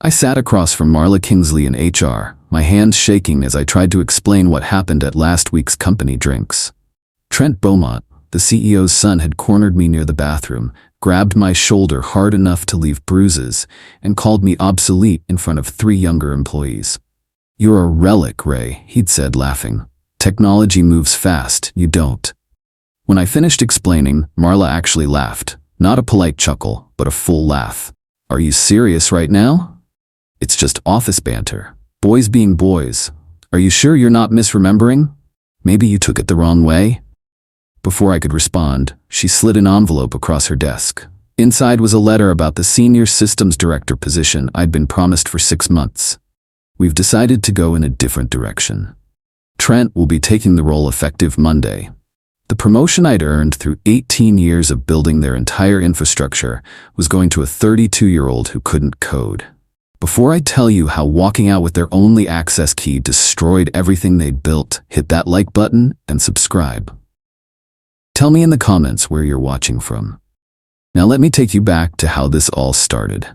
I sat across from Marla Kingsley in HR, my hands shaking as I tried to explain what happened at last week's company drinks. Trent Beaumont, the CEO's son, had cornered me near the bathroom, grabbed my shoulder hard enough to leave bruises, and called me obsolete in front of 3 younger employees. "You're a relic, Ray," he'd said, laughing. "Technology moves fast, you don't." When I finished explaining, Marla actually laughed. Not a polite chuckle, but a full laugh. "Are you serious right now? It's just office banter. Boys being boys. Are you sure you're not misremembering? Maybe you took it the wrong way?" Before I could respond, she slid an envelope across her desk. Inside was a letter about the senior systems director position I'd been promised for 6 months. "We've decided to go in a different direction. Trent will be taking the role effective Monday." The promotion I'd earned through 18 years of building their entire infrastructure was going to a 32-year-old who couldn't code. Before I tell you how walking out with their only access key destroyed everything they'd built, hit that like button and subscribe. Tell me in the comments where you're watching from. Now let me take you back to how this all started.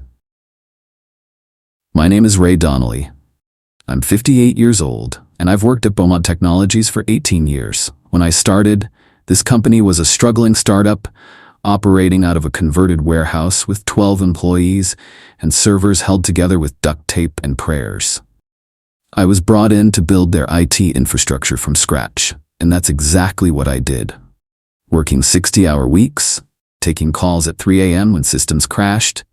My name is Ray Donnelly. I'm 58 years old, and I've worked at Beaumont Technologies for 18 years. When I started, this company was a struggling startup, operating out of a converted warehouse with 12 employees and servers held together with duct tape and prayers. I was brought in to build their IT infrastructure from scratch, and that's exactly what I did. Working 60-hour weeks, taking calls at 3 a.m. when systems crashed,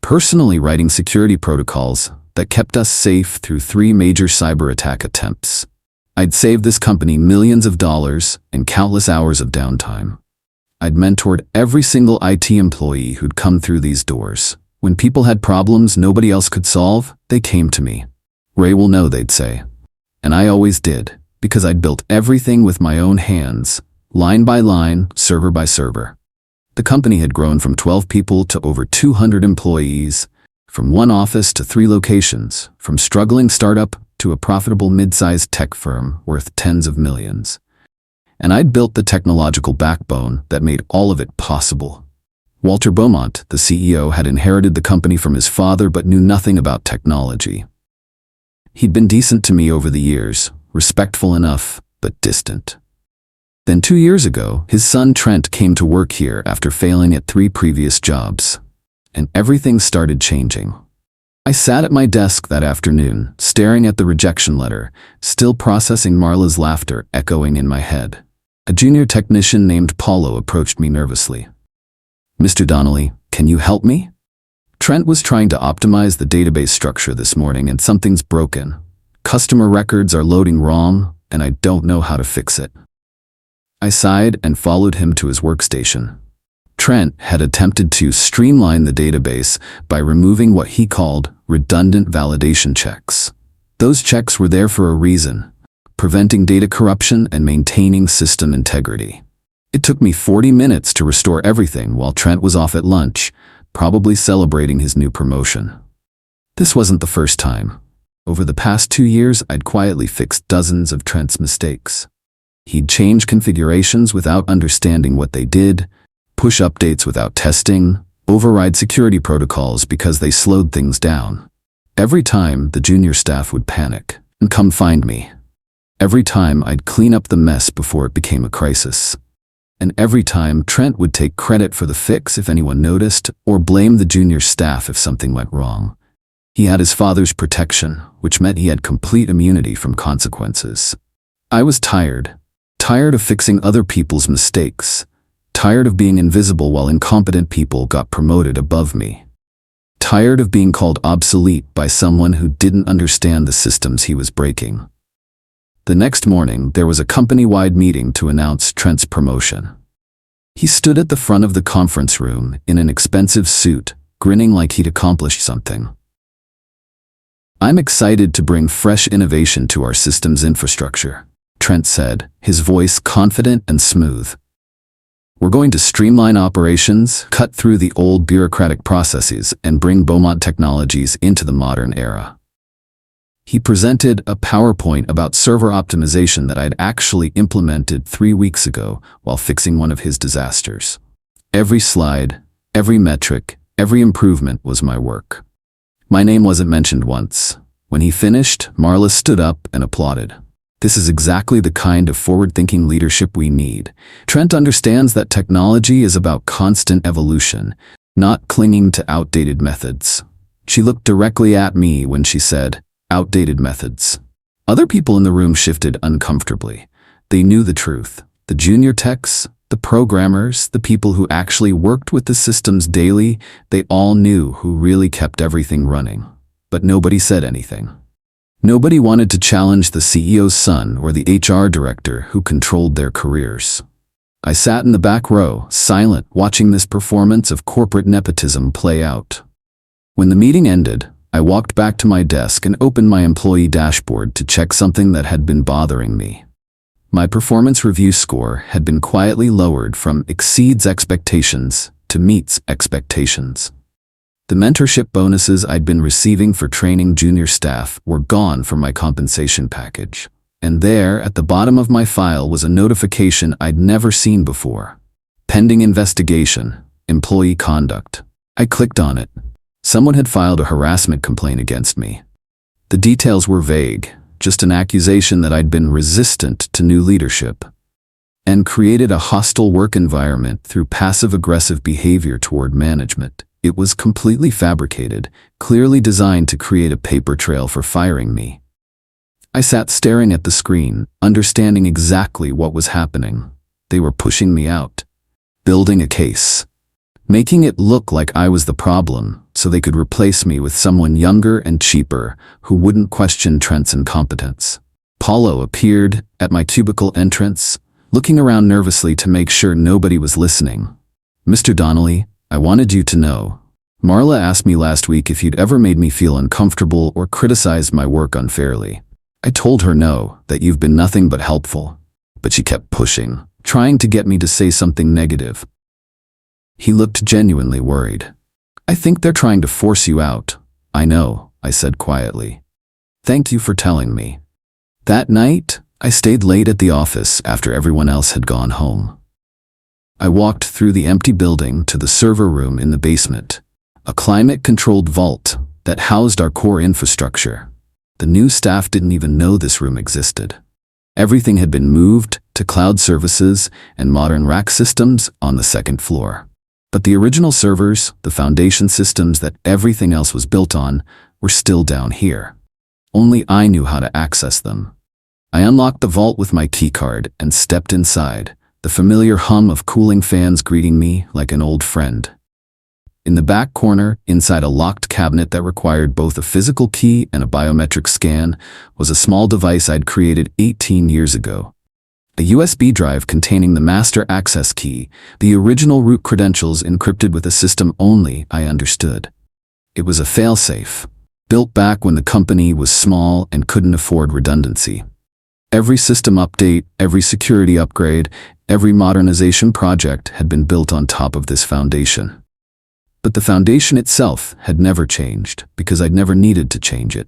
personally writing security protocols that kept us safe through 3 major cyber attack attempts. I'd saved this company millions of dollars and countless hours of downtime. I'd mentored every single IT employee who'd come through these doors. When people had problems nobody else could solve, they came to me. "Ray will know," they'd say. And I always did, because I'd built everything with my own hands, line by line, server by server. The company had grown from 12 people to over 200 employees, from 1 office to 3 locations, from struggling startup to a profitable mid-sized tech firm worth tens of millions. And I'd built the technological backbone that made all of it possible. Walter Beaumont, the CEO, had inherited the company from his father but knew nothing about technology. He'd been decent to me over the years, respectful enough, but distant. Then 2 years ago, his son Trent came to work here after failing at 3 previous jobs. And everything started changing. I sat at my desk that afternoon, staring at the rejection letter, still processing Marla's laughter echoing in my head. A junior technician named Paulo approached me nervously. "Mr. Donnelly, can you help me? Trent was trying to optimize the database structure this morning and something's broken. Customer records are loading wrong, and I don't know how to fix it." I sighed and followed him to his workstation. Trent had attempted to streamline the database by removing what he called redundant validation checks. Those checks were there for a reason, preventing data corruption and maintaining system integrity. It took me 40 minutes to restore everything while Trent was off at lunch, probably celebrating his new promotion. This wasn't the first time. Over the past 2 years, I'd quietly fixed dozens of Trent's mistakes. He'd change configurations without understanding what they did, push updates without testing, override security protocols because they slowed things down. Every time, the junior staff would panic and come find me. Every time, I'd clean up the mess before it became a crisis. And every time, Trent would take credit for the fix if anyone noticed, or blame the junior staff if something went wrong. He had his father's protection, which meant he had complete immunity from consequences. I was tired of fixing other people's mistakes, tired of being invisible while incompetent people got promoted above me, tired of being called obsolete by someone who didn't understand the systems he was breaking. The next morning, there was a company-wide meeting to announce Trent's promotion. He stood at the front of the conference room in an expensive suit, grinning like he'd accomplished something. "I'm excited to bring fresh innovation to our systems infrastructure," Trent said, his voice confident and smooth. "We're going to streamline operations, cut through the old bureaucratic processes, and bring Beaumont Technologies into the modern era." He presented a PowerPoint about server optimization that I'd actually implemented 3 weeks ago while fixing one of his disasters. Every slide, every metric, every improvement was my work. My name wasn't mentioned once. When he finished, Marla stood up and applauded. This is exactly the kind of forward-thinking leadership we need. Trent understands that technology is about constant evolution, not clinging to outdated methods. She looked directly at me when she said, "Outdated methods." Other people in the room shifted uncomfortably. They knew the truth. The junior techs, the programmers, the people who actually worked with the systems daily, they all knew who really kept everything running. But nobody said anything. Nobody wanted to challenge the CEO's son or the HR director who controlled their careers. I sat in the back row, silent, watching this performance of corporate nepotism play out. When the meeting ended, I walked back to my desk and opened my employee dashboard to check something that had been bothering me. My performance review score had been quietly lowered from exceeds expectations to meets expectations. The mentorship bonuses I'd been receiving for training junior staff were gone from my compensation package. And there, at the bottom of my file, was a notification I'd never seen before. Pending investigation, employee conduct. I clicked on it. Someone had filed a harassment complaint against me. The details were vague, just an accusation that I'd been resistant to new leadership and created a hostile work environment through passive-aggressive behavior toward management. It was completely fabricated, clearly designed to create a paper trail for firing me. I sat staring at the screen, understanding exactly what was happening. They were pushing me out, building a case, making it look like I was the problem so they could replace me with someone younger and cheaper who wouldn't question Trent's incompetence. Paulo appeared at my cubicle entrance, looking around nervously to make sure nobody was listening. "Mr. Donnelly, I wanted you to know. Marla asked me last week if you'd ever made me feel uncomfortable or criticized my work unfairly. I told her no, that you've been nothing but helpful. But she kept pushing, trying to get me to say something negative." He looked genuinely worried. "I think they're trying to force you out." "I know," I said quietly. "Thank you for telling me." That night, I stayed late at the office after everyone else had gone home. I walked through the empty building to the server room in the basement, a climate-controlled vault that housed our core infrastructure. The new staff didn't even know this room existed. Everything had been moved to cloud services and modern rack systems on the second floor. But the original servers, the foundation systems that everything else was built on, were still down here. Only I knew how to access them. I unlocked the vault with my keycard and stepped inside, the familiar hum of cooling fans greeting me like an old friend. In the back corner, inside a locked cabinet that required both a physical key and a biometric scan, was a small device I'd created 18 years ago. A USB drive containing the master access key, the original root credentials encrypted with a system only I understood. It was a failsafe, built back when the company was small and couldn't afford redundancy. Every system update, every security upgrade, every modernization project had been built on top of this foundation. But the foundation itself had never changed because I'd never needed to change it.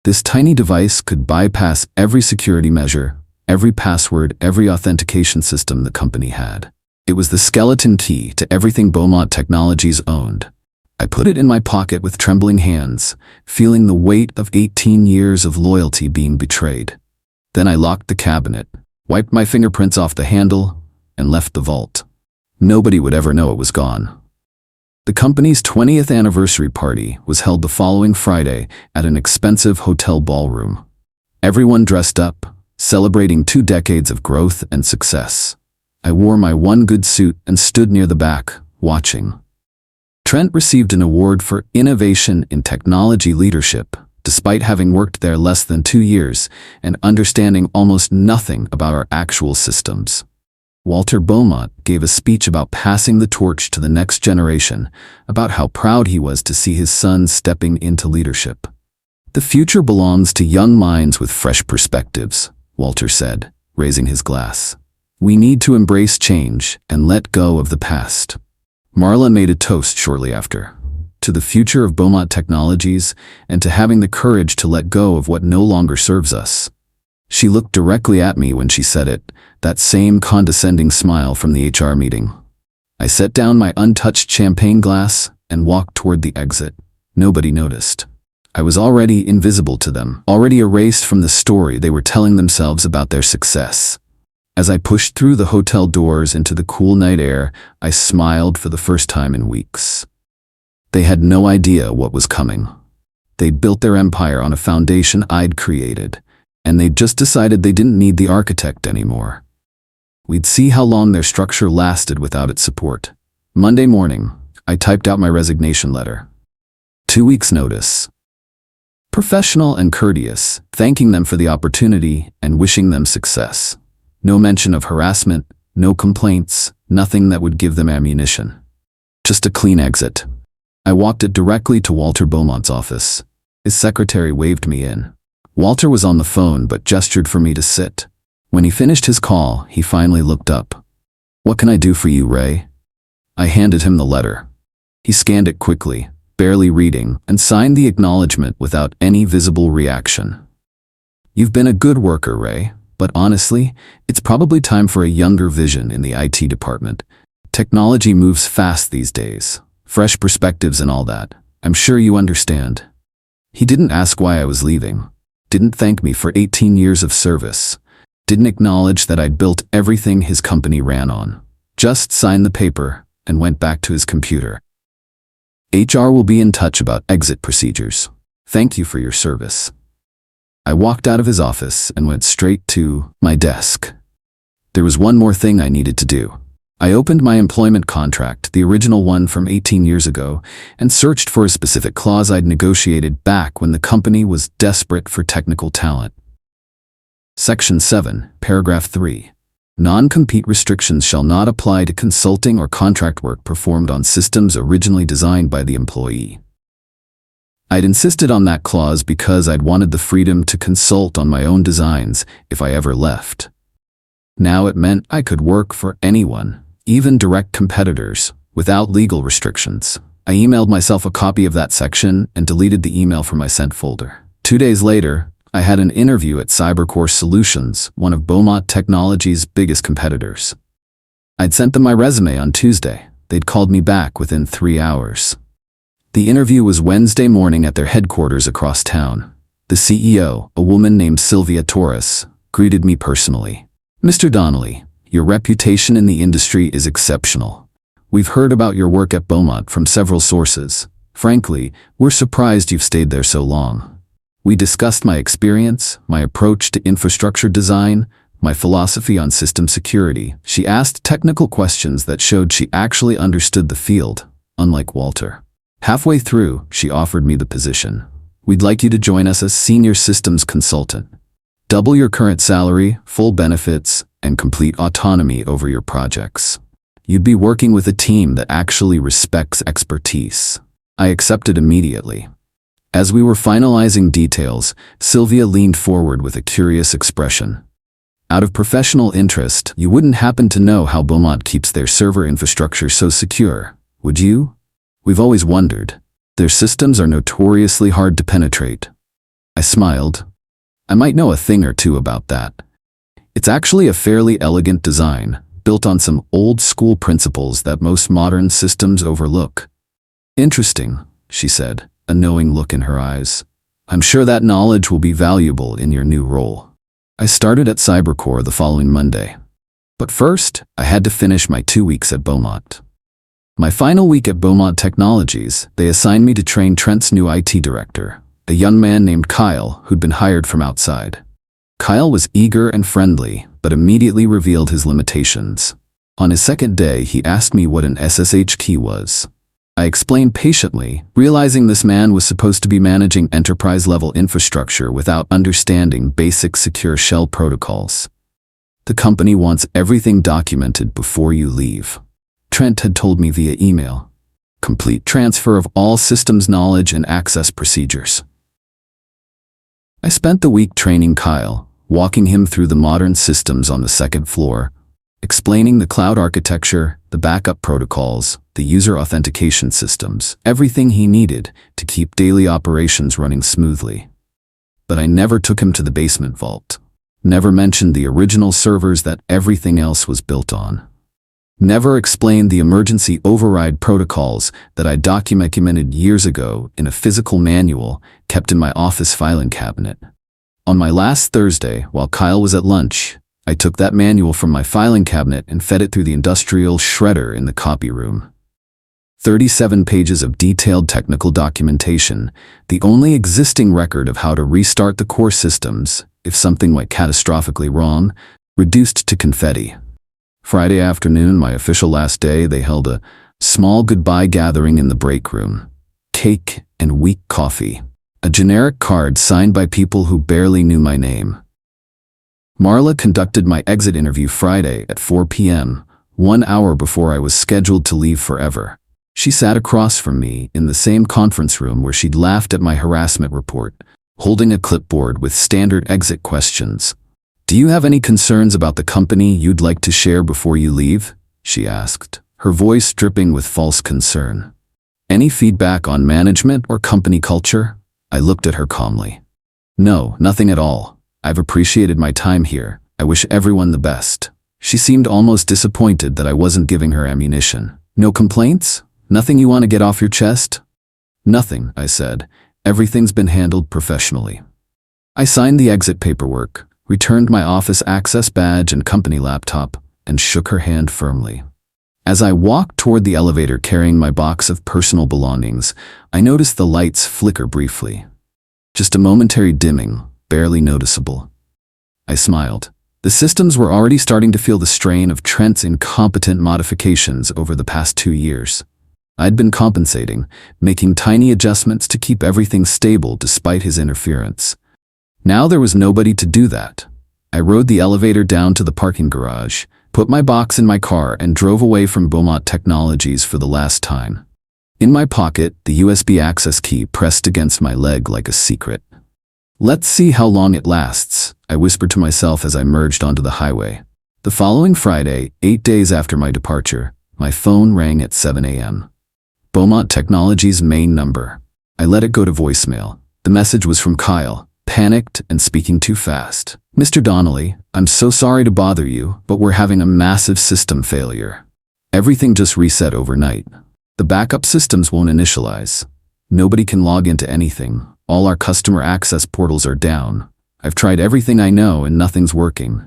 This tiny device could bypass every security measure, every password, every authentication system the company had. It was the skeleton key to everything Beaumont Technologies owned. I put it in my pocket with trembling hands, feeling the weight of 18 years of loyalty being betrayed. Then I locked the cabinet, wiped my fingerprints off the handle, and left the vault. Nobody would ever know it was gone. The company's 20th anniversary party was held the following Friday at an expensive hotel ballroom. Everyone dressed up, celebrating 2 decades of growth and success. I wore my one good suit and stood near the back, watching. Trent received an award for innovation in technology leadership, despite having worked there less than 2 years and understanding almost nothing about our actual systems. Walter Beaumont gave a speech about passing the torch to the next generation, about how proud he was to see his son stepping into leadership. "The future belongs to young minds with fresh perspectives," Walter said, raising his glass. "We need to embrace change and let go of the past." Marla made a toast shortly after, to the future of Beaumont Technologies and to having the courage to let go of what no longer serves us. She looked directly at me when she said it, that same condescending smile from the HR meeting. I set down my untouched champagne glass and walked toward the exit. Nobody noticed. I was already invisible to them, already erased from the story they were telling themselves about their success. As I pushed through the hotel doors into the cool night air, I smiled for the first time in weeks. They had no idea what was coming. They'd built their empire on a foundation I'd created, and they'd just decided they didn't need the architect anymore. We'd see how long their structure lasted without its support. Monday morning, I typed out my resignation letter. 2 weeks' notice. Professional and courteous, thanking them for the opportunity and wishing them success. No mention of harassment, no complaints, nothing that would give them ammunition. Just a clean exit. I walked it directly to Walter Beaumont's office. His secretary waved me in. Walter was on the phone but gestured for me to sit. When he finished his call, he finally looked up. "What can I do for you, Ray?" I handed him the letter. He scanned it quickly, barely reading, and signed the acknowledgement without any visible reaction. "You've been a good worker, Ray, but honestly, it's probably time for a younger vision in the IT department. Technology moves fast these days. Fresh perspectives and all that. I'm sure you understand." He didn't ask why I was leaving. Didn't thank me for 18 years of service. Didn't acknowledge that I'd built everything his company ran on. Just signed the paper and went back to his computer. "HR will be in touch about exit procedures. Thank you for your service." I walked out of his office and went straight to my desk. There was one more thing I needed to do. I opened my employment contract, the original one from 18 years ago, and searched for a specific clause I'd negotiated back when the company was desperate for technical talent. Section 7, Paragraph 3. Non-compete restrictions shall not apply to consulting or contract work performed on systems originally designed by the employee. I'd insisted on that clause because I'd wanted the freedom to consult on my own designs if I ever left. Now it meant I could work for anyone, even direct competitors, without legal restrictions. I emailed myself a copy of that section and deleted the email from my sent folder. 2 days later, I had an interview at Cybercore Solutions, one of Beaumont Technologies' biggest competitors. I'd sent them my resume on Tuesday. They'd called me back within 3 hours. The interview was Wednesday morning at their headquarters across town. The CEO, a woman named Sylvia Torres, greeted me personally. "Mr. Donnelly, your reputation in the industry is exceptional. We've heard about your work at Beaumont from several sources. Frankly, we're surprised you've stayed there so long. We discussed my experience, my approach to infrastructure design, my philosophy on system security." She asked technical questions that showed she actually understood the field, unlike Walter. Halfway through, she offered me the position. "We'd like you to join us as senior systems consultant. Double your current salary, full benefits, and complete autonomy over your projects. You'd be working with a team that actually respects expertise." I accepted immediately. As we were finalizing details, Sylvia leaned forward with a curious expression. "Out of professional interest, you wouldn't happen to know how Beaumont keeps their server infrastructure so secure, would you? We've always wondered. Their systems are notoriously hard to penetrate." I smiled. "I might know a thing or two about that. It's actually a fairly elegant design, built on some old-school principles that most modern systems overlook." "Interesting," she said, a knowing look in her eyes. "I'm sure that knowledge will be valuable in your new role." I started at Cybercore the following Monday. But first, I had to finish my 2 weeks at Beaumont. My final week at Beaumont Technologies, they assigned me to train Trent's new IT director, a young man named Kyle who'd been hired from outside. Kyle was eager and friendly, but immediately revealed his limitations. On his second day, he asked me what an SSH key was. I explained patiently, realizing this man was supposed to be managing enterprise-level infrastructure without understanding basic secure shell protocols. "The company wants everything documented before you leave," Trent had told me via email. "Complete transfer of all systems knowledge and access procedures." I spent the week training Kyle, walking him through the modern systems on the second floor, explaining the cloud architecture, the backup protocols, the user authentication systems, everything he needed to keep daily operations running smoothly. But I never took him to the basement vault, never mentioned the original servers that everything else was built on. Never explained the emergency override protocols that I documented years ago in a physical manual kept in my office filing cabinet. On my last Thursday, while Kyle was at lunch, I took that manual from my filing cabinet and fed it through the industrial shredder in the copy room. 37 pages of detailed technical documentation, the only existing record of how to restart the core systems if something went catastrophically wrong, reduced to confetti. Friday afternoon, my official last day, they held a small goodbye gathering in the break room. Cake and weak coffee. A generic card signed by people who barely knew my name. Marla conducted my exit interview Friday at 4 p.m., 1 hour before I was scheduled to leave forever. She sat across from me in the same conference room where she'd laughed at my harassment report, holding a clipboard with standard exit questions. "Do you have any concerns about the company you'd like to share before you leave?" she asked, her voice dripping with false concern. "Any feedback on management or company culture?" I looked at her calmly. "No, nothing at all. I've appreciated my time here. I wish everyone the best." She seemed almost disappointed that I wasn't giving her ammunition. "No complaints? Nothing you want to get off your chest?" "Nothing," I said. "Everything's been handled professionally." I signed the exit paperwork, returned my office access badge and company laptop, and shook her hand firmly. As I walked toward the elevator carrying my box of personal belongings, I noticed the lights flicker briefly. Just a momentary dimming, barely noticeable. I smiled. The systems were already starting to feel the strain of Trent's incompetent modifications over the past 2 years. I'd been compensating, making tiny adjustments to keep everything stable despite his interference. Now there was nobody to do that. I rode the elevator down to the parking garage, put my box in my car, and drove away from Beaumont Technologies for the last time. In my pocket, the USB access key pressed against my leg like a secret. "Let's see how long it lasts," I whispered to myself as I merged onto the highway. The following Friday, 8 days after my departure, my phone rang at 7 a.m. Beaumont Technologies' main number. I let it go to voicemail. The message was from Kyle, panicked and speaking too fast. "Mr. Donnelly, I'm so sorry to bother you, but we're having a massive system failure. Everything just reset overnight. The backup systems won't initialize. Nobody can log into anything. All our customer access portals are down. I've tried everything I know and nothing's working.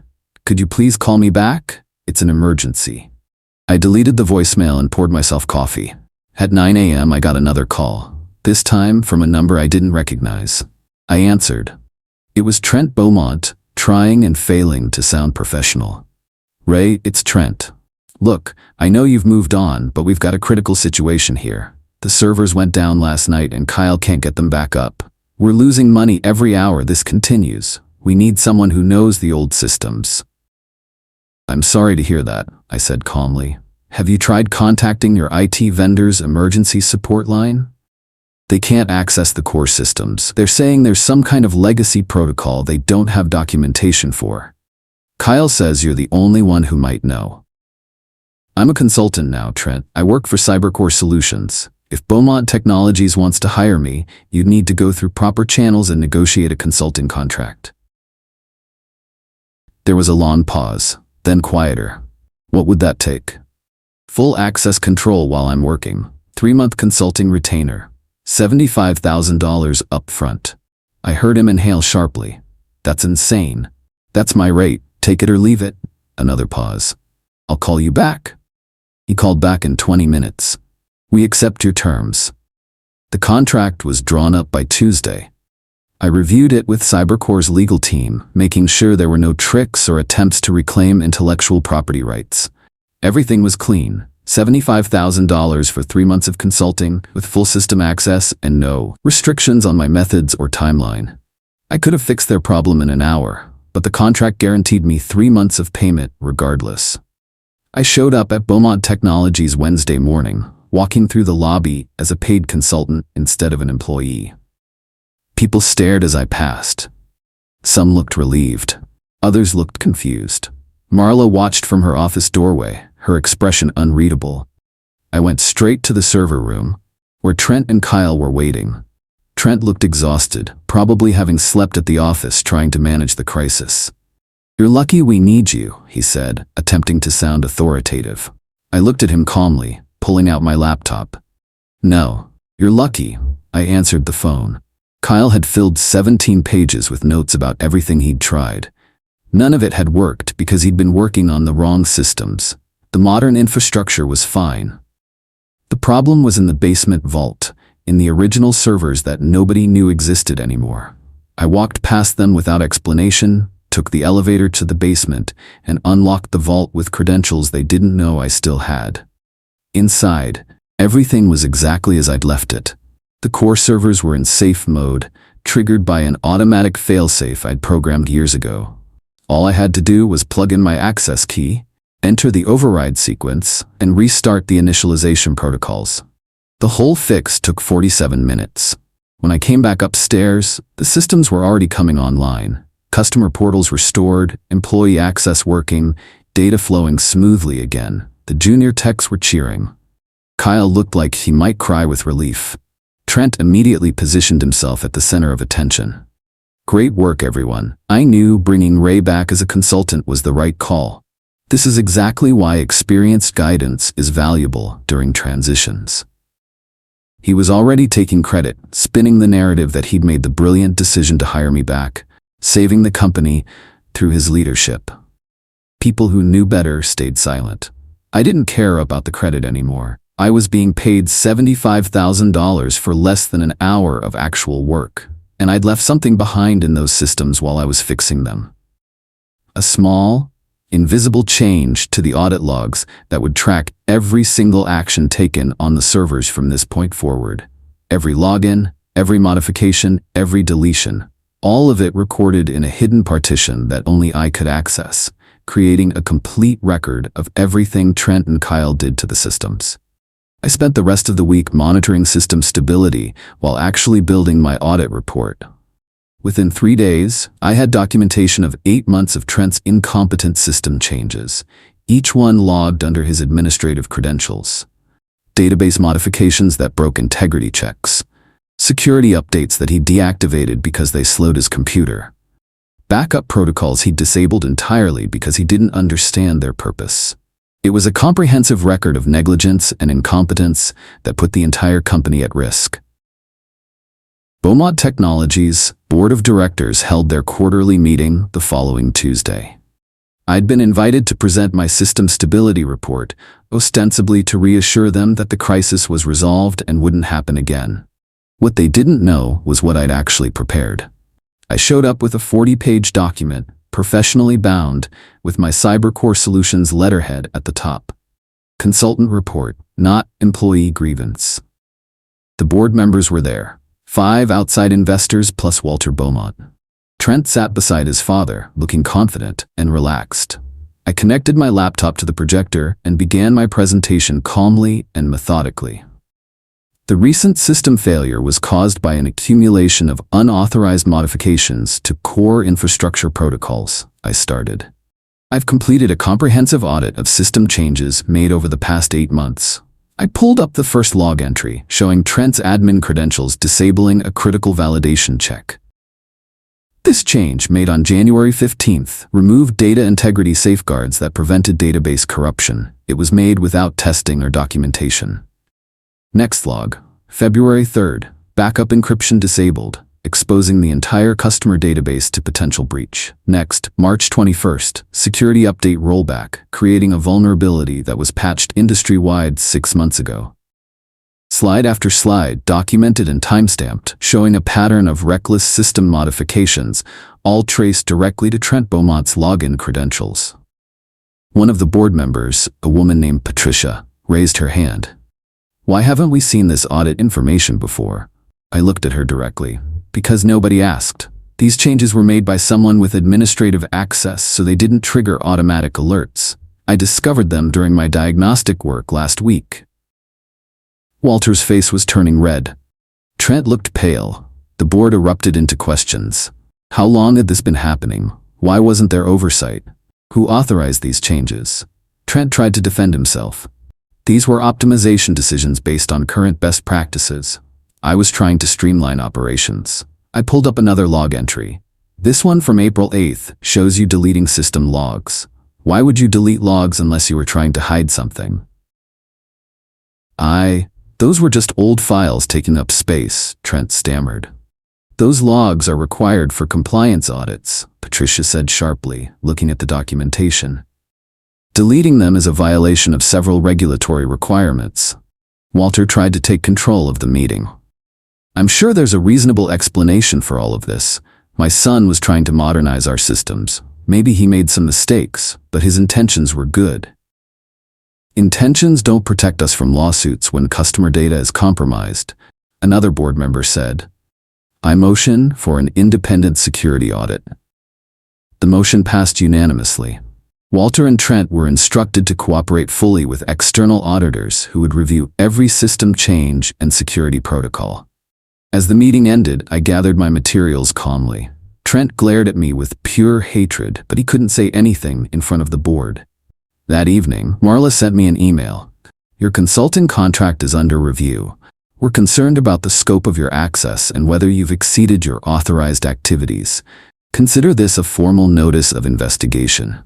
Could you please call me back? It's an emergency." I deleted the voicemail and poured myself coffee. At 9 a.m. I got another call, this time from a number I didn't recognize. I answered. It was Trent Beaumont, trying and failing to sound professional. "Ray, it's Trent. Look, I know you've moved on, but we've got a critical situation here. The servers went down last night and Kyle can't get them back up. We're losing money every hour this continues. We need someone who knows the old systems." "I'm sorry to hear that," I said calmly. "Have you tried contacting your IT vendor's emergency support line?" "They can't access the core systems. They're saying there's some kind of legacy protocol they don't have documentation for. Kyle says you're the only one who might know." "I'm a consultant now, Trent. I work for Cybercore Solutions. If Beaumont Technologies wants to hire me, you'd need to go through proper channels and negotiate a consulting contract." There was a long pause, then quieter. "What would that take?" "Full access control while I'm working. 3-month consulting retainer. $75,000 up front." I heard him inhale sharply. "That's insane." "That's my rate. Take it or leave it." Another pause. "I'll call you back." He called back in 20 minutes. "We accept your terms." The contract was drawn up by Tuesday. I reviewed it with Cybercore's legal team, making sure there were no tricks or attempts to reclaim intellectual property rights. Everything was clean. $75,000 for 3 months of consulting, with full system access and no restrictions on my methods or timeline. I could have fixed their problem in an hour, but the contract guaranteed me 3 months of payment regardless. I showed up at Beaumont Technologies Wednesday morning, walking through the lobby as a paid consultant instead of an employee. People stared as I passed. Some looked relieved. Others looked confused. Marla watched from her office doorway, her expression unreadable. I went straight to the server room, where Trent and Kyle were waiting. Trent looked exhausted, probably having slept at the office trying to manage the crisis. "You're lucky we need you," he said, attempting to sound authoritative. I looked at him calmly, pulling out my laptop. No, you're lucky, I answered the phone. Kyle had filled 17 pages with notes about everything he'd tried. None of it had worked because he'd been working on the wrong systems. The modern infrastructure was fine. The problem was in the basement vault, in the original servers that nobody knew existed anymore. I walked past them without explanation, took the elevator to the basement, and unlocked the vault with credentials they didn't know I still had. Inside, everything was exactly as I'd left it. The core servers were in safe mode, triggered by an automatic failsafe I'd programmed years ago. All I had to do was plug in my access key, enter the override sequence, and restart the initialization protocols. The whole fix took 47 minutes. When I came back upstairs, the systems were already coming online. Customer portals restored, employee access working, data flowing smoothly again. The junior techs were cheering. Kyle looked like he might cry with relief. Trent immediately positioned himself at the center of attention. Great work, everyone. I knew bringing Ray back as a consultant was the right call. This is exactly why experienced guidance is valuable during transitions. He was already taking credit, spinning the narrative that he'd made the brilliant decision to hire me back, saving the company through his leadership. People who knew better stayed silent. I didn't care about the credit anymore. I was being paid $75,000 for less than an hour of actual work, and I'd left something behind in those systems while I was fixing them. A small, invisible change to the audit logs that would track every single action taken on the servers from this point forward. Every login, every modification, every deletion. All of it recorded in a hidden partition that only I could access, creating a complete record of everything Trent and Kyle did to the systems. I spent the rest of the week monitoring system stability while actually building my audit report. Within 3 days, I had documentation of 8 months of Trent's incompetent system changes, each one logged under his administrative credentials. Database modifications that broke integrity checks. Security updates that he deactivated because they slowed his computer. Backup protocols he disabled entirely because he didn't understand their purpose. It was a comprehensive record of negligence and incompetence that put the entire company at risk. Beaumont Technologies' board of directors held their quarterly meeting the following Tuesday. I'd been invited to present my system stability report, ostensibly to reassure them that the crisis was resolved and wouldn't happen again. What they didn't know was what I'd actually prepared. I showed up with a 40-page document, professionally bound, with my CyberCore Solutions letterhead at the top. Consultant report, not employee grievance. The board members were there. 5 outside investors plus Walter Beaumont. Trent sat beside his father, looking confident and relaxed. I connected my laptop to the projector and began my presentation calmly and methodically. The recent system failure was caused by an accumulation of unauthorized modifications to core infrastructure protocols, I started. I've completed a comprehensive audit of system changes made over the past 8 months. I pulled up the first log entry, showing Trent's admin credentials disabling a critical validation check. This change, made on January 15th, removed data integrity safeguards that prevented database corruption. It was made without testing or documentation. Next log, February 3rd, backup encryption disabled, exposing the entire customer database to potential breach. Next, March 21st, security update rollback, creating a vulnerability that was patched industry-wide 6 months ago. Slide after slide, documented and timestamped, showing a pattern of reckless system modifications, all traced directly to Trent Beaumont's login credentials. One of the board members, a woman named Patricia, raised her hand. Why haven't we seen this audit information before? I looked at her directly. Because nobody asked. These changes were made by someone with administrative access, so they didn't trigger automatic alerts. I discovered them during my diagnostic work last week. Walter's face was turning red. Trent looked pale. The board erupted into questions. How long had this been happening? Why wasn't there oversight? Who authorized these changes? Trent tried to defend himself. These were optimization decisions based on current best practices. I was trying to streamline operations. I pulled up another log entry. This one from April 8th shows you deleting system logs. Why would you delete logs unless you were trying to hide something? Those were just old files taking up space, Trent stammered. Those logs are required for compliance audits, Patricia said sharply, looking at the documentation. Deleting them is a violation of several regulatory requirements. Walter tried to take control of the meeting. I'm sure there's a reasonable explanation for all of this. My son was trying to modernize our systems. Maybe he made some mistakes, but his intentions were good. Intentions don't protect us from lawsuits when customer data is compromised, another board member said. I motion for an independent security audit. The motion passed unanimously. Walter and Trent were instructed to cooperate fully with external auditors who would review every system change and security protocol. As the meeting ended, I gathered my materials calmly. Trent glared at me with pure hatred, but he couldn't say anything in front of the board. That evening, Marla sent me an email. Your consulting contract is under review. We're concerned about the scope of your access and whether you've exceeded your authorized activities. Consider this a formal notice of investigation.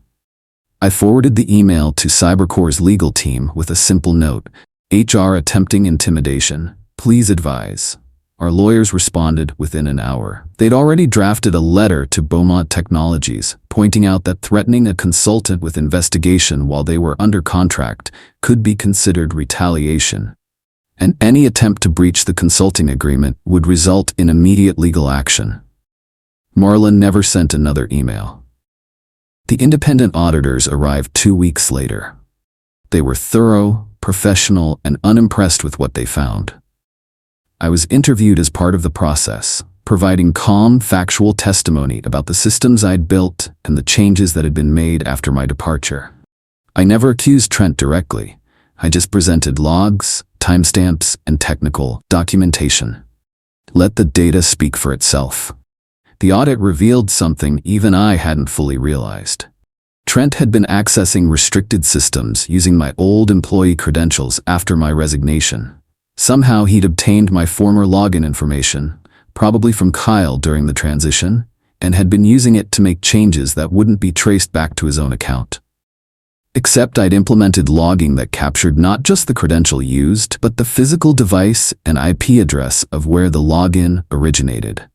I forwarded the email to CyberCore's legal team with a simple note. HR attempting intimidation. Please advise. Our lawyers responded within an hour. They'd already drafted a letter to Beaumont Technologies, pointing out that threatening a consultant with investigation while they were under contract could be considered retaliation. And any attempt to breach the consulting agreement would result in immediate legal action. Marla never sent another email. The independent auditors arrived 2 weeks later. They were thorough, professional, and unimpressed with what they found. I was interviewed as part of the process, providing calm, factual testimony about the systems I'd built and the changes that had been made after my departure. I never accused Trent directly. I just presented logs, timestamps, and technical documentation. Let the data speak for itself. The audit revealed something even I hadn't fully realized. Trent had been accessing restricted systems using my old employee credentials after my resignation. Somehow he'd obtained my former login information, probably from Kyle during the transition, and had been using it to make changes that wouldn't be traced back to his own account. Except I'd implemented logging that captured not just the credential used, but the physical device and IP address of where the login originated.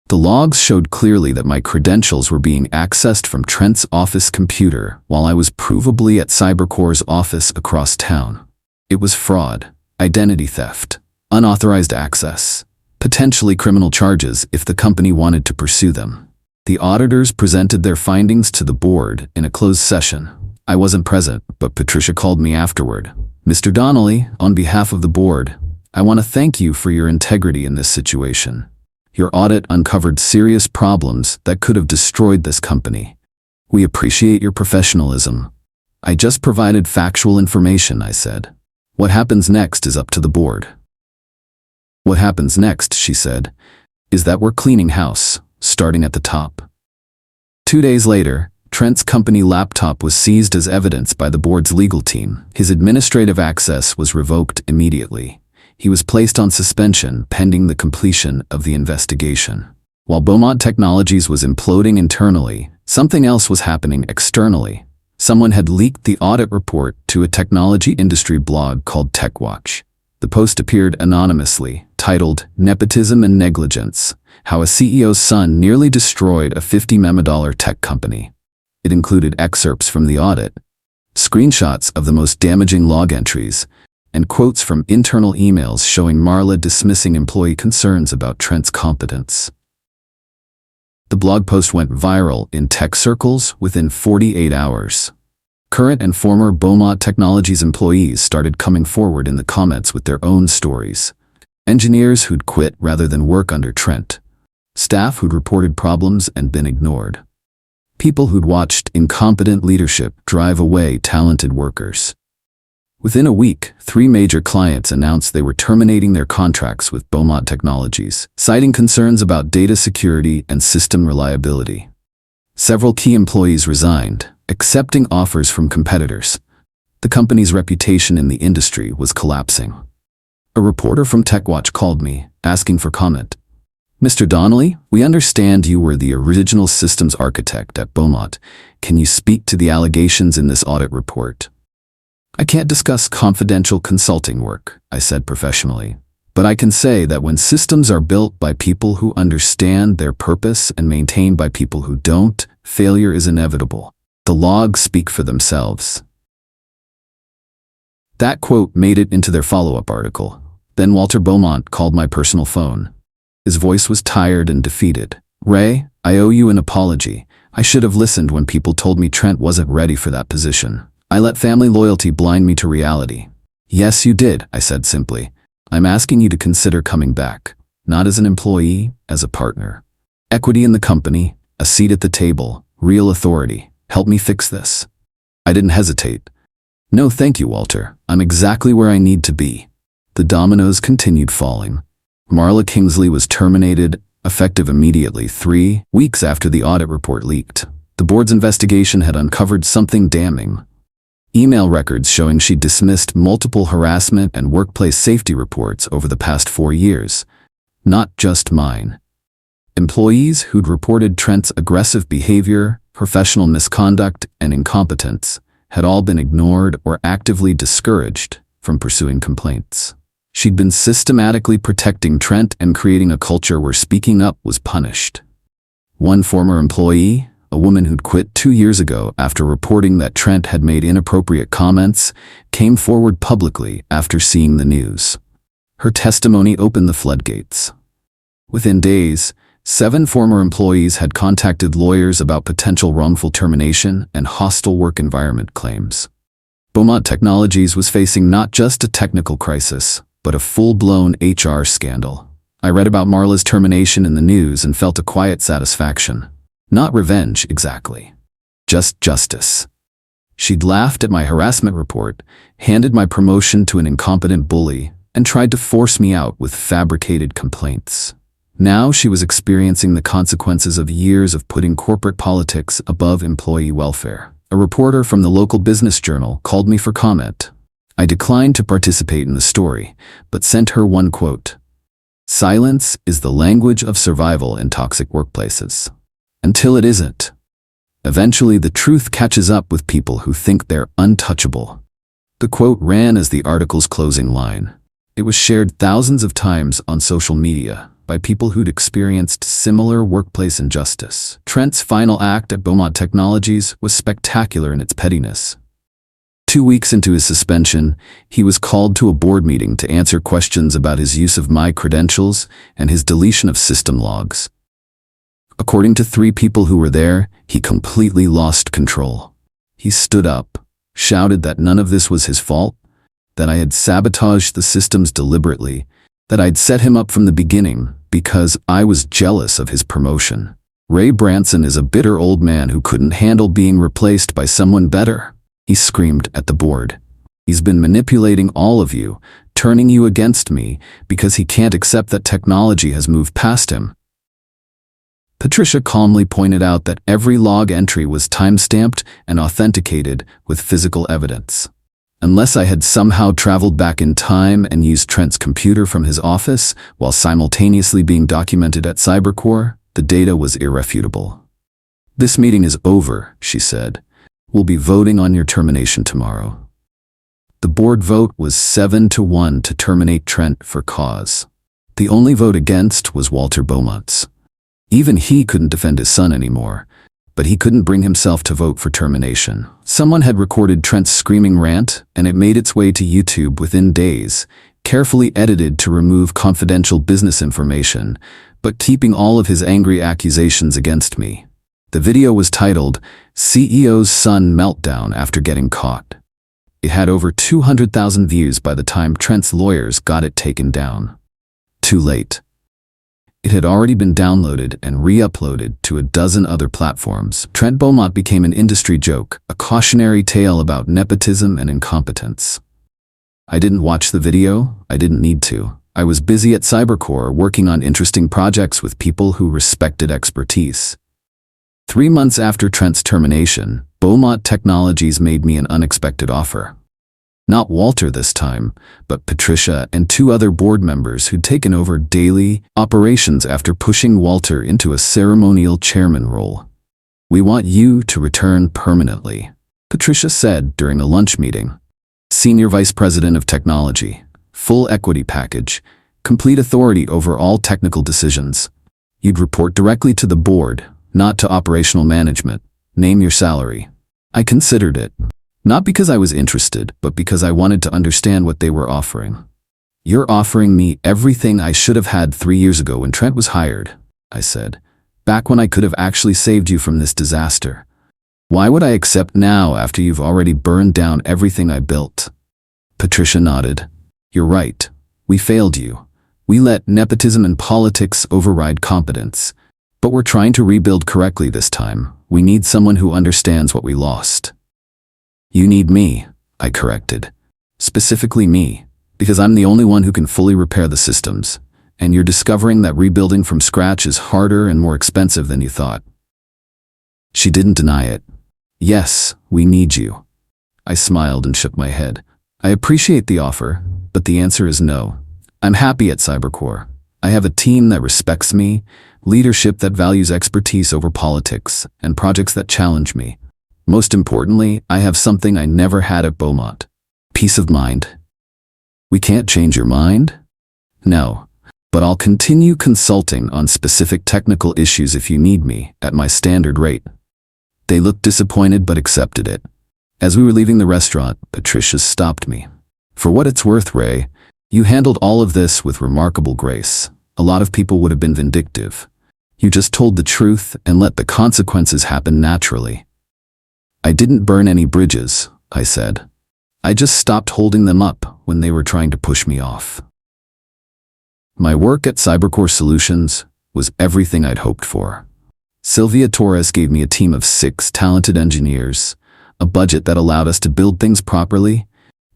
The logs showed clearly that my credentials were being accessed from Trent's office computer while I was provably at CyberCore's office across town. It was fraud, identity theft, unauthorized access, potentially criminal charges if the company wanted to pursue them. The auditors presented their findings to the board in a closed session. I wasn't present, but Patricia called me afterward. Mr. Donnelly, on behalf of the board, I want to thank you for your integrity in this situation. Your audit uncovered serious problems that could have destroyed this company. We appreciate your professionalism. I just provided factual information, I said. What happens next is up to the board. What happens next, she said, is that we're cleaning house, starting at the top. 2 days later, Trent's company laptop was seized as evidence by the board's legal team. His administrative access was revoked immediately. He was placed on suspension pending the completion of the investigation. While Beaumont Technologies was imploding internally, something else was happening externally. Someone had leaked the audit report to a technology industry blog called TechWatch. The post appeared anonymously, titled Nepotism and Negligence: How a CEO's Son Nearly Destroyed a $50 million Tech Company. It included excerpts from the audit, screenshots of the most damaging log entries, and quotes from internal emails showing Marla dismissing employee concerns about Trent's competence. The blog post went viral in tech circles within 48 hours. Current and former Beaumont Technologies employees started coming forward in the comments with their own stories. Engineers who'd quit rather than work under Trent. Staff who'd reported problems and been ignored. People who'd watched incompetent leadership drive away talented workers. Within a week, 3 major clients announced they were terminating their contracts with Beaumont Technologies, citing concerns about data security and system reliability. Several key employees resigned, accepting offers from competitors. The company's reputation in the industry was collapsing. A reporter from TechWatch called me, asking for comment. Mr. Donnelly, we understand you were the original systems architect at Beaumont. Can you speak to the allegations in this audit report? I can't discuss confidential consulting work, I said professionally. But I can say that when systems are built by people who understand their purpose and maintained by people who don't, failure is inevitable. The logs speak for themselves. That quote made it into their follow-up article. Then Walter Beaumont called my personal phone. His voice was tired and defeated. "Ray, I owe you an apology. I should have listened when people told me Trent wasn't ready for that position. I let family loyalty blind me to reality." "Yes, you did," I said simply. "I'm asking you to consider coming back, not as an employee, as a partner. Equity in the company, a seat at the table, real authority. Help me fix this." I didn't hesitate. "No, thank you, Walter. I'm exactly where I need to be." The dominoes continued falling. Marla Kingsley was terminated, effective immediately, 3 weeks after the audit report leaked. The board's investigation had uncovered something damning. Email records showing she dismissed multiple harassment and workplace safety reports over the past 4 years. Not just mine. Employees who'd reported Trent's aggressive behavior, professional misconduct, and incompetence had all been ignored or actively discouraged from pursuing complaints. She'd been systematically protecting Trent and creating a culture where speaking up was punished. One former employee, a woman who'd quit 2 years ago after reporting that Trent had made inappropriate comments, came forward publicly after seeing the news. Her testimony opened the floodgates. Within days, 7 former employees had contacted lawyers about potential wrongful termination and hostile work environment claims. Beaumont Technologies was facing not just a technical crisis, but a full-blown HR scandal. I read about Marla's termination in the news and felt a quiet satisfaction. Not revenge, exactly. Just justice. She'd laughed at my harassment report, handed my promotion to an incompetent bully, and tried to force me out with fabricated complaints. Now she was experiencing the consequences of years of putting corporate politics above employee welfare. A reporter from the local business journal called me for comment. I declined to participate in the story, but sent her one quote. "Silence is the language of survival in toxic workplaces. Until it isn't. Eventually the truth catches up with people who think they're untouchable." The quote ran as the article's closing line. It was shared thousands of times on social media by people who'd experienced similar workplace injustice. Trent's final act at Beaumont Technologies was spectacular in its pettiness. 2 weeks into his suspension, he was called to a board meeting to answer questions about his use of my credentials and his deletion of system logs. According to 3 people who were there, he completely lost control. He stood up, shouted that none of this was his fault, that I had sabotaged the systems deliberately, that I'd set him up from the beginning because I was jealous of his promotion. "Ray Branson is a bitter old man who couldn't handle being replaced by someone better," he screamed at the board. "He's been manipulating all of you, turning you against me because he can't accept that technology has moved past him." Patricia calmly pointed out that every log entry was time-stamped and authenticated with physical evidence. Unless I had somehow traveled back in time and used Trent's computer from his office while simultaneously being documented at Cybercore, the data was irrefutable. "This meeting is over," she said. "We'll be voting on your termination tomorrow." The board vote was 7-1 to terminate Trent for cause. The only vote against was Walter Beaumont's. Even he couldn't defend his son anymore, but he couldn't bring himself to vote for termination. Someone had recorded Trent's screaming rant, and it made its way to YouTube within days, carefully edited to remove confidential business information, but keeping all of his angry accusations against me. The video was titled, "CEO's Son Meltdown After Getting Caught." It had over 200,000 views by the time Trent's lawyers got it taken down. Too late. It had already been downloaded and re-uploaded to a dozen other platforms. Trent Beaumont became an industry joke, a cautionary tale about nepotism and incompetence. I didn't watch the video. I didn't need to. I was busy at Cybercore working on interesting projects with people who respected expertise. 3 months after Trent's termination, Beaumont Technologies made me an unexpected offer. Not Walter this time, but Patricia and 2 other board members who'd taken over daily operations after pushing Walter into a ceremonial chairman role. "We want you to return permanently," Patricia said during a lunch meeting. Senior Vice President of Technology, full equity package, complete authority over all technical decisions. You'd report directly to the board, not to operational management. Name your salary. I considered it. Not because I was interested, but because I wanted to understand what they were offering. You're offering me everything I should have had 3 years ago when Trent was hired, I said. Back when I could have actually saved you from this disaster. Why would I accept now after you've already burned down everything I built? Patricia nodded. You're right. We failed you. We let nepotism and politics override competence. But we're trying to rebuild correctly this time. We need someone who understands what we lost. You need me, I corrected. Specifically me, because I'm the only one who can fully repair the systems, and you're discovering that rebuilding from scratch is harder and more expensive than you thought. She didn't deny it. Yes, we need you. I smiled and shook my head. I appreciate the offer, but the answer is no. I'm happy at Cybercore. I have a team that respects me, leadership that values expertise over politics, and projects that challenge me. Most importantly, I have something I never had at Beaumont. Peace of mind. We can't change your mind? No, but I'll continue consulting on specific technical issues if you need me, at my standard rate. They looked disappointed but accepted it. As we were leaving the restaurant, Patricia stopped me. For what it's worth, Ray, you handled all of this with remarkable grace. A lot of people would have been vindictive. You just told the truth and let the consequences happen naturally. I didn't burn any bridges, I said. I just stopped holding them up when they were trying to push me off. My work at Cybercore Solutions was everything I'd hoped for. Sylvia Torres gave me a team of 6 talented engineers, a budget that allowed us to build things properly,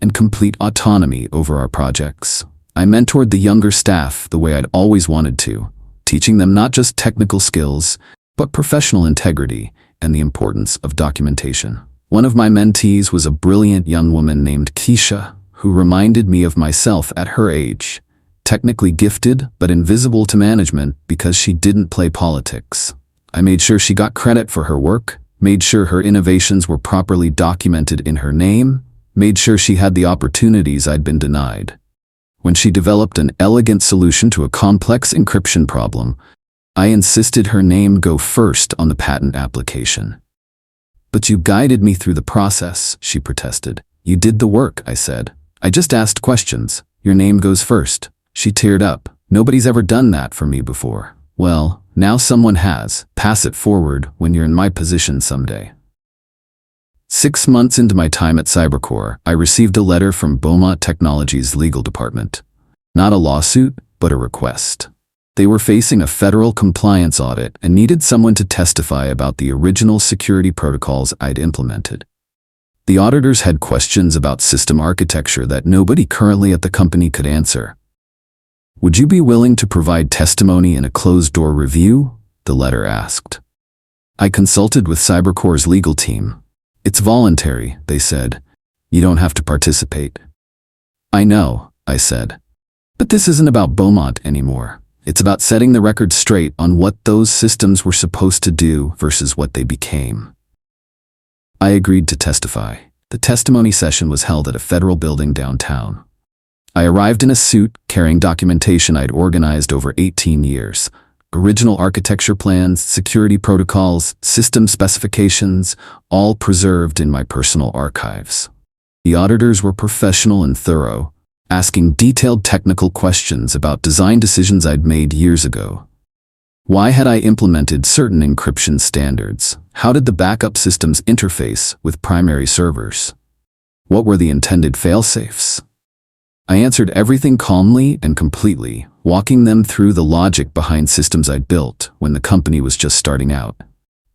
and complete autonomy over our projects. I mentored the younger staff the way I'd always wanted to, teaching them not just technical skills, but professional integrity and the importance of documentation. One of my mentees was a brilliant young woman named Keisha, who reminded me of myself at her age, technically gifted but invisible to management because she didn't play politics. I made sure she got credit for her work, made sure her innovations were properly documented in her name, made sure she had the opportunities I'd been denied. When she developed an elegant solution to a complex encryption problem, I insisted her name go first on the patent application. But you guided me through the process, she protested. You did the work, I said. I just asked questions. Your name goes first. She teared up. Nobody's ever done that for me before. Well, now someone has. Pass it forward when you're in my position someday. 6 months into my time at Cybercore, I received a letter from Beaumont Technologies' legal department. Not a lawsuit, but a request. They were facing a federal compliance audit and needed someone to testify about the original security protocols I'd implemented. The auditors had questions about system architecture that nobody currently at the company could answer. Would you be willing to provide testimony in a closed-door review? The letter asked. I consulted with Cybercore's legal team. It's voluntary, they said. You don't have to participate. I know, I said. But this isn't about Beaumont anymore. It's about setting the record straight on what those systems were supposed to do versus what they became. I agreed to testify. The testimony session was held at a federal building downtown. I arrived in a suit carrying documentation I'd organized over 18 years. Original architecture plans, security protocols, system specifications, all preserved in my personal archives. The auditors were professional and thorough, asking detailed technical questions about design decisions I'd made years ago. Why had I implemented certain encryption standards? How did the backup systems interface with primary servers? What were the intended fail-safes? I answered everything calmly and completely, walking them through the logic behind systems I'd built when the company was just starting out.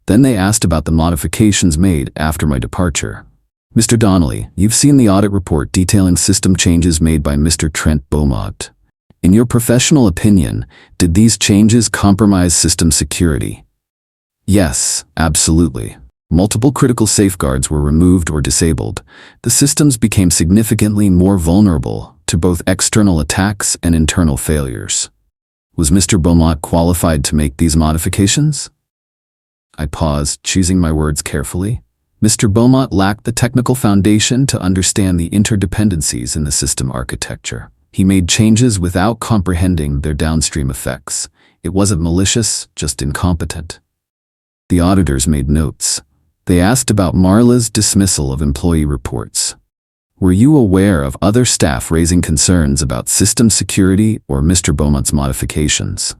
Then they asked about the modifications made after my departure. Mr. Donnelly, you've seen the audit report detailing system changes made by Mr. Trent Beaumont. In your professional opinion, did these changes compromise system security? Yes, absolutely. Multiple critical safeguards were removed or disabled. The systems became significantly more vulnerable to both external attacks and internal failures. Was Mr. Beaumont qualified to make these modifications? I paused, choosing my words carefully. Mr. Beaumont lacked the technical foundation to understand the interdependencies in the system architecture. He made changes without comprehending their downstream effects. It wasn't malicious, just incompetent. The auditors made notes. They asked about Marla's dismissal of employee reports. Were you aware of other staff raising concerns about system security or Mr. Beaumont's modifications?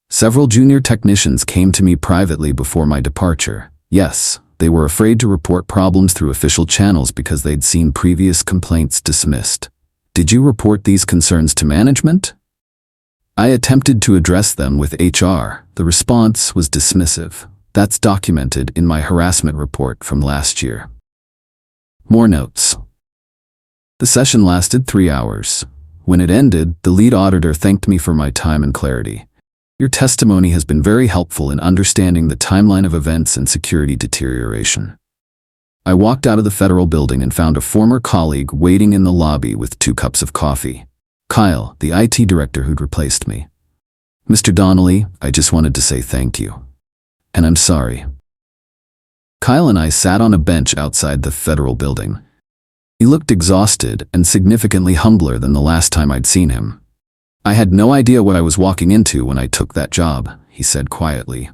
Several junior technicians came to me privately before my departure. Yes, they were afraid to report problems through official channels because they'd seen previous complaints dismissed. Did you report these concerns to management? I attempted to address them with HR. The response was dismissive. That's documented in my harassment report from last year. More notes. The session lasted 3 hours. When it ended, the lead auditor thanked me for my time and clarity. Your testimony has been very helpful in understanding the timeline of events and security deterioration. I walked out of the federal building and found a former colleague waiting in the lobby with 2 cups of coffee. Kyle, the IT director who'd replaced me. Mr. Donnelly, I just wanted to say thank you. And I'm sorry. Kyle and I sat on a bench outside the federal building. He looked exhausted and significantly humbler than the last time I'd seen him. I had no idea what I was walking into when I took that job, he said quietly.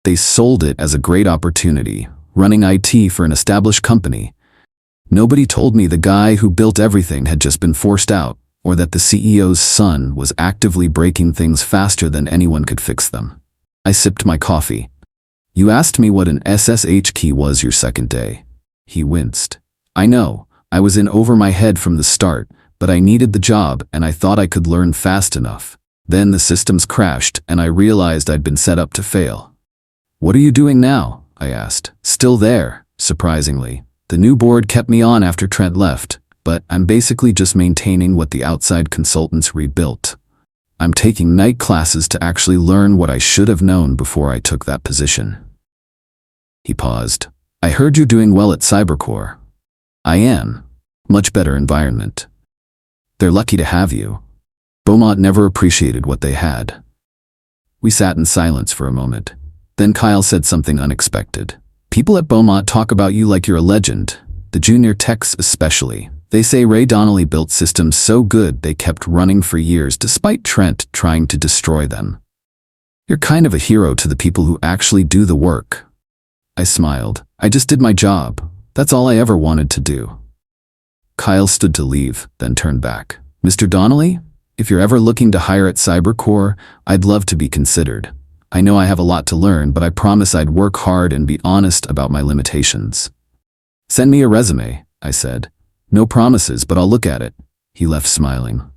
They sold it as a great opportunity, running IT for an established company. Nobody told me the guy who built everything had just been forced out, or that the CEO's son was actively breaking things faster than anyone could fix them. I sipped my coffee. You asked me what an SSH key was your second day. He winced. I know, I was in over my head from the start, but I needed the job and I thought I could learn fast enough. Then the systems crashed and I realized I'd been set up to fail. What are you doing now? I asked. Still there, surprisingly. The new board kept me on after Trent left, but I'm basically just maintaining what the outside consultants rebuilt. I'm taking night classes to actually learn what I should have known before I took that position. He paused. I heard you're doing well at Cybercore. I am. Much better environment. They're lucky to have you. Beaumont never appreciated what they had. We sat in silence for a moment. Then Kyle said something unexpected. People at Beaumont talk about you like you're a legend, the junior techs especially. They say Ray Donnelly built systems so good they kept running for years despite Trent trying to destroy them. You're kind of a hero to the people who actually do the work. I smiled. I just did my job. That's all I ever wanted to do. Kyle stood to leave, then turned back. Mr. Donnelly, if you're ever looking to hire at Cybercore, I'd love to be considered. I know I have a lot to learn, but I promise I'd work hard and be honest about my limitations. Send me a resume, I said. No promises, but I'll look at it. He left smiling.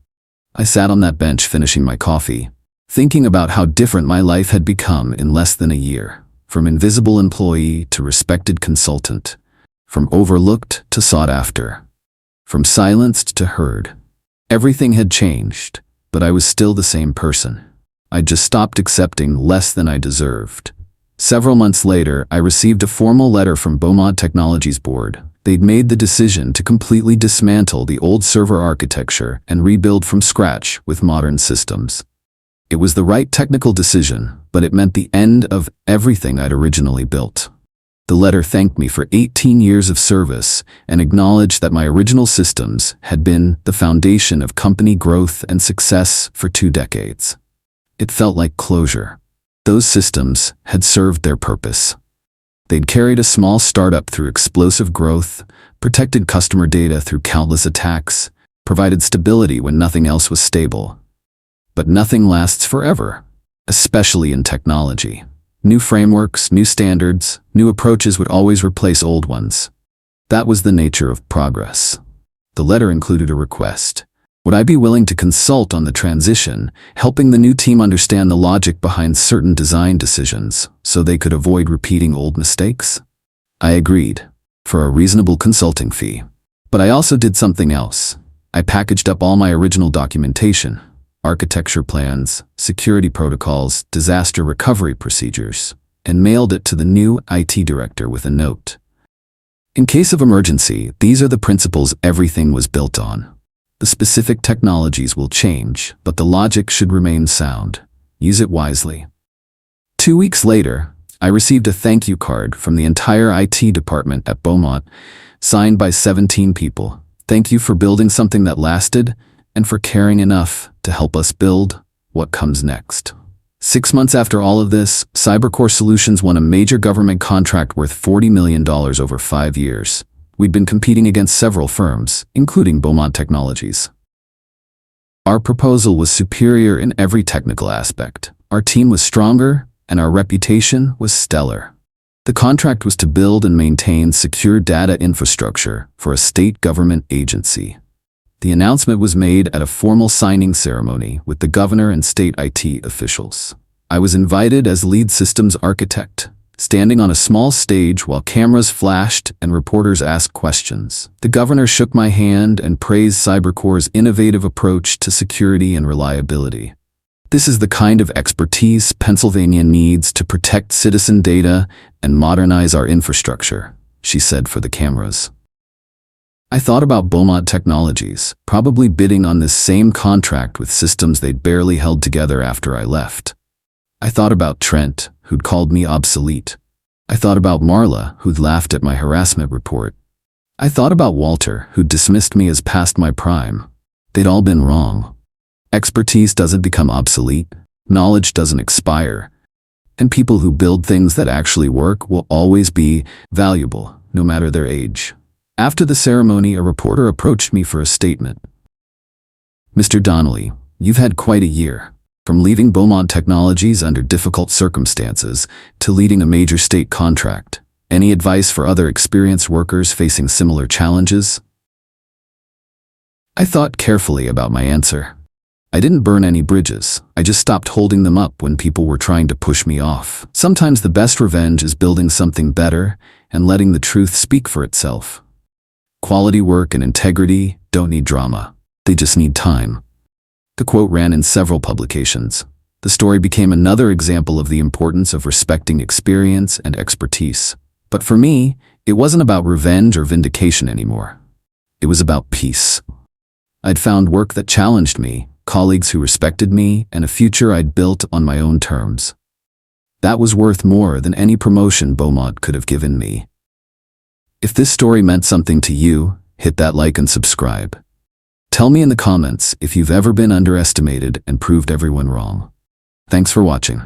I sat on that bench finishing my coffee, thinking about how different my life had become in less than a year. From invisible employee to respected consultant. From overlooked to sought after. From silenced to heard. Everything had changed, but I was still the same person. I'd just stopped accepting less than I deserved. Several months later, I received a formal letter from Beaumont Technologies board. They'd made the decision to completely dismantle the old server architecture and rebuild from scratch with modern systems. It was the right technical decision, but it meant the end of everything I'd originally built. The letter thanked me for 18 years of service and acknowledged that my original systems had been the foundation of company growth and success for 2 decades. It felt like closure. Those systems had served their purpose. They'd carried a small startup through explosive growth, protected customer data through countless attacks, provided stability when nothing else was stable. But nothing lasts forever, especially in technology. New frameworks, new standards, new approaches would always replace old ones. That was the nature of progress. The letter included a request. Would I be willing to consult on the transition, helping the new team understand the logic behind certain design decisions so they could avoid repeating old mistakes? I agreed, for a reasonable consulting fee. But I also did something else. I packaged up all my original documentation. Architecture plans, security protocols, disaster recovery procedures, and mailed it to the new IT director with a note. In case of emergency, these are the principles everything was built on. The specific technologies will change, but the logic should remain sound. Use it wisely. 2 weeks later, I received a thank you card from the entire IT department at Beaumont, signed by 17 people. Thank you for building something that lasted and for caring enough to help us build what comes next. 6 months after all of this, CyberCore Solutions won a major government contract worth $40 million over 5 years. We'd been competing against several firms, including Beaumont Technologies. Our proposal was superior in every technical aspect. Our team was stronger, and our reputation was stellar. The contract was to build and maintain secure data infrastructure for a state government agency. The announcement was made at a formal signing ceremony with the governor and state IT officials. I was invited as lead systems architect, standing on a small stage while cameras flashed and reporters asked questions. The governor shook my hand and praised CyberCore's innovative approach to security and reliability. This is the kind of expertise Pennsylvania needs to protect citizen data and modernize our infrastructure, she said for the cameras. I thought about Beaumont Technologies, probably bidding on this same contract with systems they'd barely held together after I left. I thought about Trent, who'd called me obsolete. I thought about Marla, who'd laughed at my harassment report. I thought about Walter, who'd dismissed me as past my prime. They'd all been wrong. Expertise doesn't become obsolete, knowledge doesn't expire, and people who build things that actually work will always be valuable, no matter their age. After the ceremony, a reporter approached me for a statement. Mr. Donnelly, you've had quite a year. From leaving Beaumont Technologies under difficult circumstances to leading a major state contract. Any advice for other experienced workers facing similar challenges? I thought carefully about my answer. I didn't burn any bridges. I just stopped holding them up when people were trying to push me off. Sometimes the best revenge is building something better and letting the truth speak for itself. Quality work and integrity don't need drama. They just need time. The quote ran in several publications. The story became another example of the importance of respecting experience and expertise. But for me, it wasn't about revenge or vindication anymore. It was about peace. I'd found work that challenged me, colleagues who respected me, and a future I'd built on my own terms. That was worth more than any promotion Beaumont could have given me. If this story meant something to you, hit that like and subscribe. Tell me in the comments if you've ever been underestimated and proved everyone wrong. Thanks for watching.